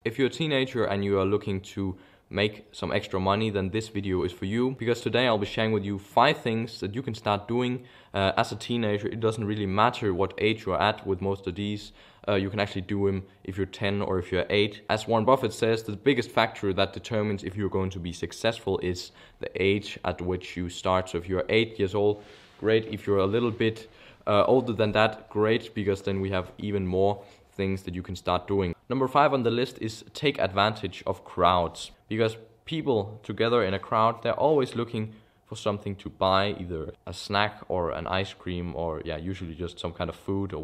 If you're a teenager and you are looking to make some extra money, then this video is for you, because today I'll be sharing with you 5 things that you can start doing as a teenager. It doesn't really matter what age you're at with most of these. You can actually do them if you're 10 or if you're 8. As Warren Buffett says, the biggest factor that determines if you're going to be successful is the age at which you start. So if you're 8 years old, great. If you're a little bit older than that, great, because then we have even more things that you can start doing. Number 5 on the list is take advantage of crowds, because people together in a crowd, they're always looking for something to buy, either a snack or an ice cream, or usually just some kind of food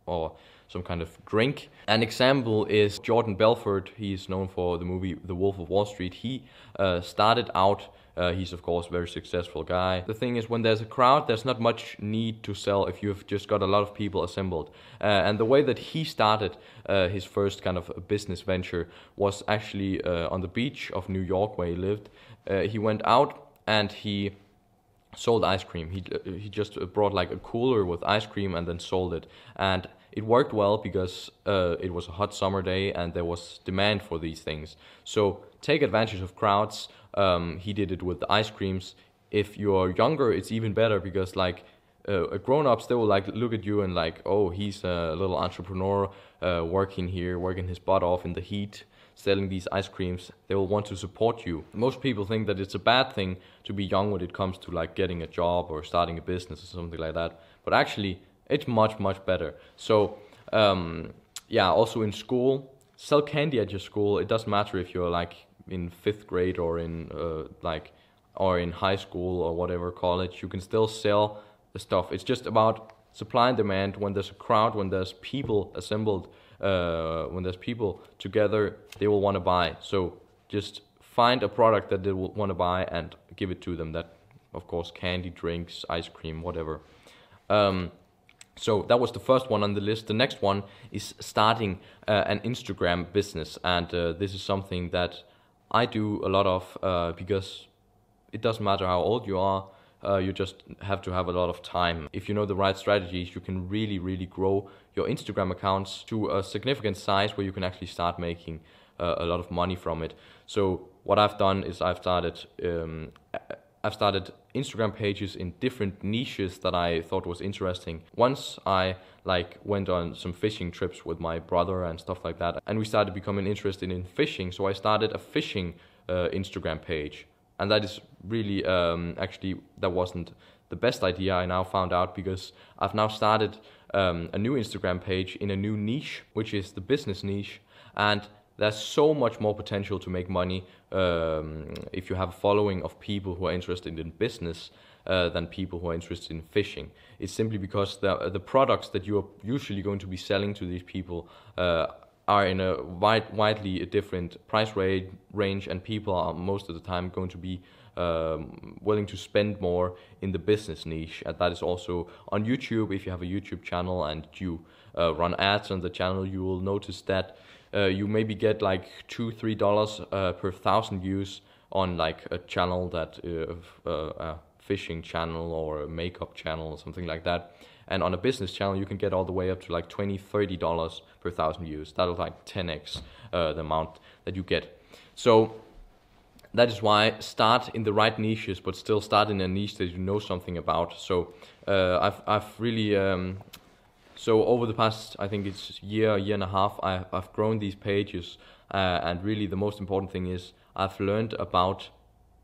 or some kind of drink. An example is Jordan Belfort. He's known for the movie The Wolf of Wall Street. He started out, he's of course a very successful guy. The thing is, when there's a crowd, there's not much need to sell if you've just got a lot of people assembled. And the way that he started his first kind of business venture was actually on the beach of New York, where he lived. He went out and he sold ice cream. He just brought like a cooler with ice cream and then sold it. And it worked well because it was a hot summer day and there was demand for these things. So take advantage of crowds. He did it with the ice creams. If you're younger, it's even better, because like grown-ups, they will like look at you and like, oh, he's a little entrepreneur working his butt off in the heat, selling these ice creams. They will want to support you. Most people think that it's a bad thing to be young when it comes to like getting a job or starting a business or something like that. But actually, it's much better. So also in school, sell candy at your school. It doesn't matter if you're like in 5th grade or in high school or whatever, college. You can still sell the stuff. It's just about supply and demand. When there's a crowd, when there's people assembled, when there's people together, they will want to buy. So just find a product that they will want to buy and give it to them. That, of course, candy, drinks, ice cream, whatever. So that was the first one on the list. The next one is starting an Instagram business, and this is something that I do a lot of because it doesn't matter how old you are, you just have to have a lot of time. If you know the right strategies, you can really grow your Instagram accounts to a significant size where you can actually start making a lot of money from it. So what I've done is I've started Instagram pages in different niches that I thought was interesting. Once I went on some fishing trips with my brother and stuff like that, and we started becoming interested in fishing, so I started a fishing Instagram page. And that is really, actually, that wasn't the best idea, I now found out, because I've now started a new Instagram page in a new niche, which is the business niche. And there's so much more potential to make money if you have a following of people who are interested in business than people who are interested in fishing. It's simply because the products that you are usually going to be selling to these people are in a widely different price range, and people are most of the time going to be willing to spend more in the business niche. And that is also on YouTube. If you have a YouTube channel and you run ads on the channel, you will notice that you maybe get like $2-3 per 1,000 views on like a channel that a fishing channel or a makeup channel or something like that. And on a business channel, you can get all the way up to like $20-30 per 1,000 views. That'll like 10x the amount that you get. So that is why start in the right niches, but still start in a niche that you know something about. So I've really so over the past, I think it's year and a half, I've grown these pages, and really the most important thing is I've learned about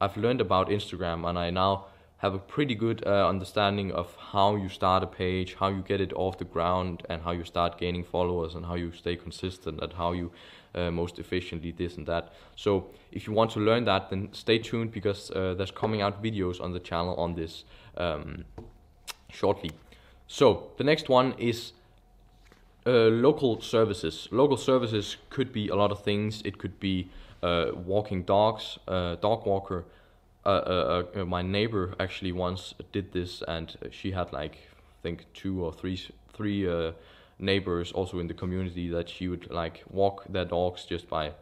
Instagram, and I now have a pretty good understanding of how you start a page, how you get it off the ground, and how you start gaining followers, and how you stay consistent, and how you most efficiently this and that. So if you want to learn that, then stay tuned, because there's coming out videos on the channel on this shortly. So the next one is local services. Local services could be a lot of things. It could be walking dogs, dog walker. My neighbor actually once did this, and she had like, I think 2 or 3 neighbors also in the community that she would like walk their dogs just by,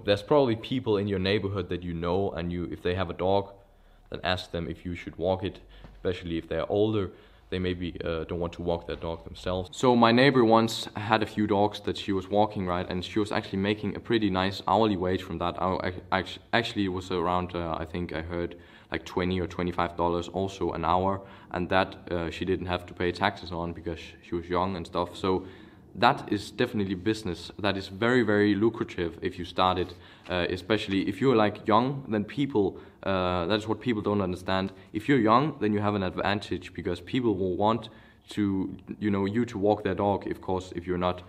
there's probably people in your neighborhood that and if they have a dog, then ask them if you should walk it, especially if they're older. they maybe don't want to walk their dog themselves. So my neighbor once had a few dogs that she was walking, right, and she was actually making a pretty nice hourly wage from that. Actually, it was around, I think I heard, like $20 or $25 also an hour, and that she didn't have to pay taxes on because she was young and stuff. So that is definitely business that is very, very lucrative if you start it, especially if you're like young. Then people, that is what people don't understand. If you're young, then you have an advantage because people will want to, you to walk their dog, of course, if you're not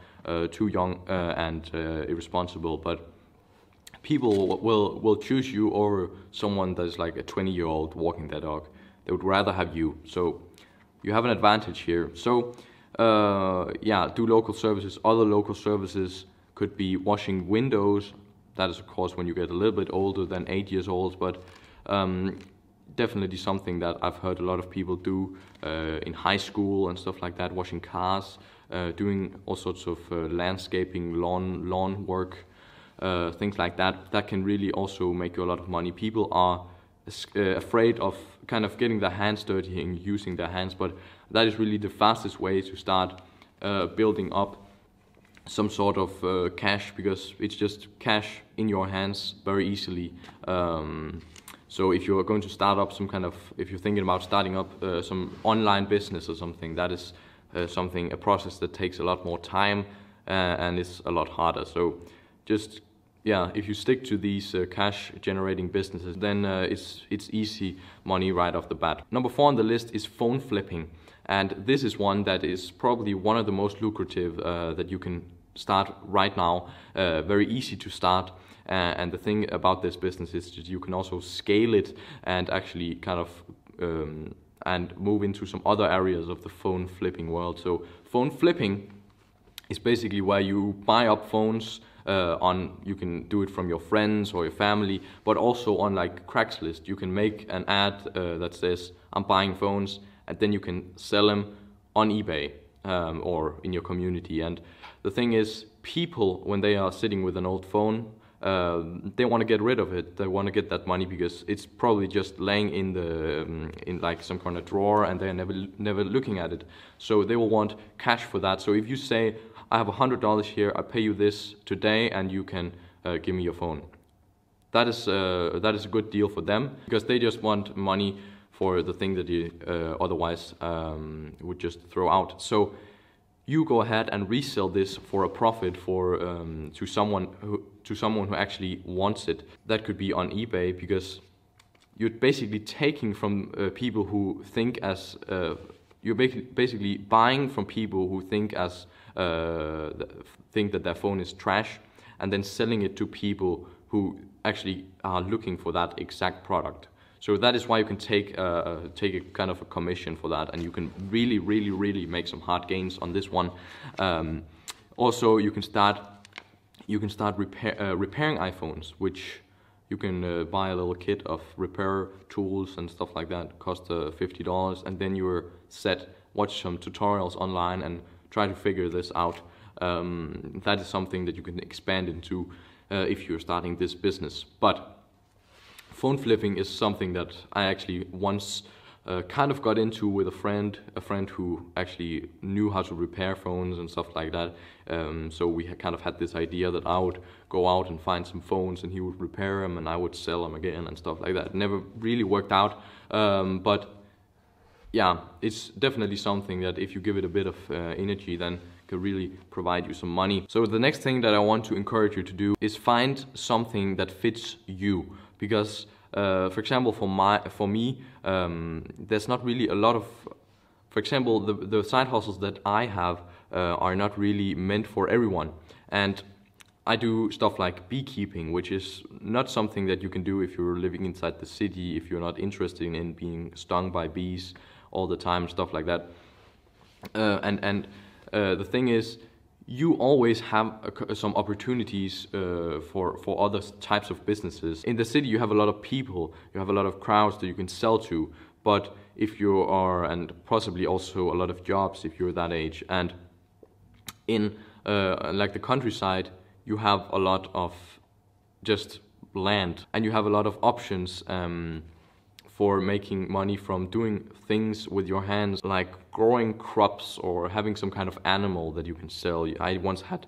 too young and irresponsible. But people will choose you over someone that's like a 20-year-old walking their dog. They would rather have you. So you have an advantage here. So yeah, do local services. Other local services could be washing windows. That is, of course, when you get a little bit older than 8 years old, but definitely something that I've heard a lot of people do in high school and stuff like that, washing cars, doing all sorts of landscaping, lawn work, things like that. That can really also make you a lot of money. People are afraid of kind of getting their hands dirty and using their hands, but that is really the fastest way to start building up some sort of cash, because it's just cash in your hands very easily. So if you're going to start up if you're thinking about starting up some online business or something, that is a process that takes a lot more time and is a lot harder. So just, yeah, if you stick to these cash generating businesses, then it's easy money right off the bat. Number 4 on the list is phone flipping. And this is one that is probably one of the most lucrative that you can start right now. Very easy to start. And the thing about this business is that you can also scale it and actually kind of and move into some other areas of the phone flipping world. So phone flipping is basically where you buy up phones you can do it from your friends or your family, but also on like Craigslist. You can make an ad that says, I'm buying phones, and then you can sell them on eBay or in your community. And the thing is, people, when they are sitting with an old phone, they want to get rid of it. They want to get that money because it's probably just laying in like some kind of drawer, and they're never looking at it. So they will want cash for that. So if you say, I have $100 here, I pay you this today, and you can give me your phone. That is a good deal for them, because they just want money for the thing that you otherwise would just throw out. So you go ahead and resell this for a profit to someone who actually wants it. That could be on eBay, because you're basically taking from people who think as you're basically buying from people who think that their phone is trash, and then selling it to people who actually are looking for that exact product. So that is why you can take a kind of a commission for that, and you can really make some hard gains on this one. Also, you can start repairing iPhones, which you can buy a little kit of repair tools and stuff like that. Cost $50, and then you're set. Watch some tutorials online and try to figure this out. That is something that you can expand into if you're starting this business. But phone flipping is something that I actually once kind of got into with a friend who actually knew how to repair phones and stuff like that. So we kind of had this idea that I would go out and find some phones, and he would repair them, and I would sell them again and stuff like that. It never really worked out, but yeah, it's definitely something that if you give it a bit of energy, then could really provide you some money. So the next thing that I want to encourage you to do is find something that fits you. Because, for example, for me, there's not really a lot of, for example, the side hustles that I have are not really meant for everyone. And I do stuff like beekeeping, which is not something that you can do if you're living inside the city, if you're not interested in being stung by bees all the time, stuff like that. The thing is, you always have some opportunities for other types of businesses. In the city, you have a lot of people, you have a lot of crowds that you can sell to. But if you are, and possibly also a lot of jobs if you're that age, and in like the countryside, you have a lot of just land, and you have a lot of options for making money from doing things with your hands, like growing crops or having some kind of animal that you can sell. I once had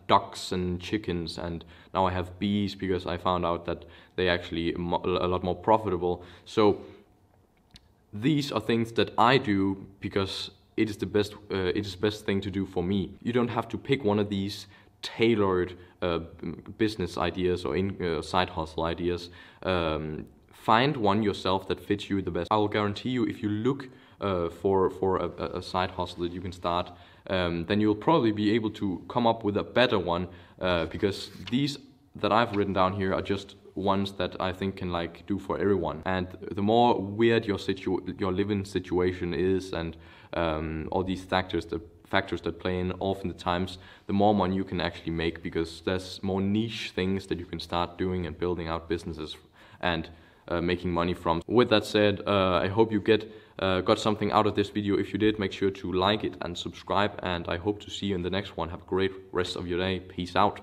ducks and chickens, and now I have bees because I found out that they actually a lot more profitable. So these are things that I do because it is the best thing to do for me. You don't have to pick one of these tailored business ideas or side hustle ideas. Find one yourself that fits you the best. I will guarantee you, if you look for a side hustle that you can start, then you'll probably be able to come up with a better one, because these that I've written down here are just ones that I think can like do for everyone. And the more weird your living situation is, and all these factors that play in oftentimes, the more money you can actually make, because there's more niche things that you can start doing and building out businesses and making money from. With that said, I hope you got something out of this video. If you did, make sure to like it and subscribe, and I hope to see you in the next one. Have a great rest of your day. Peace out.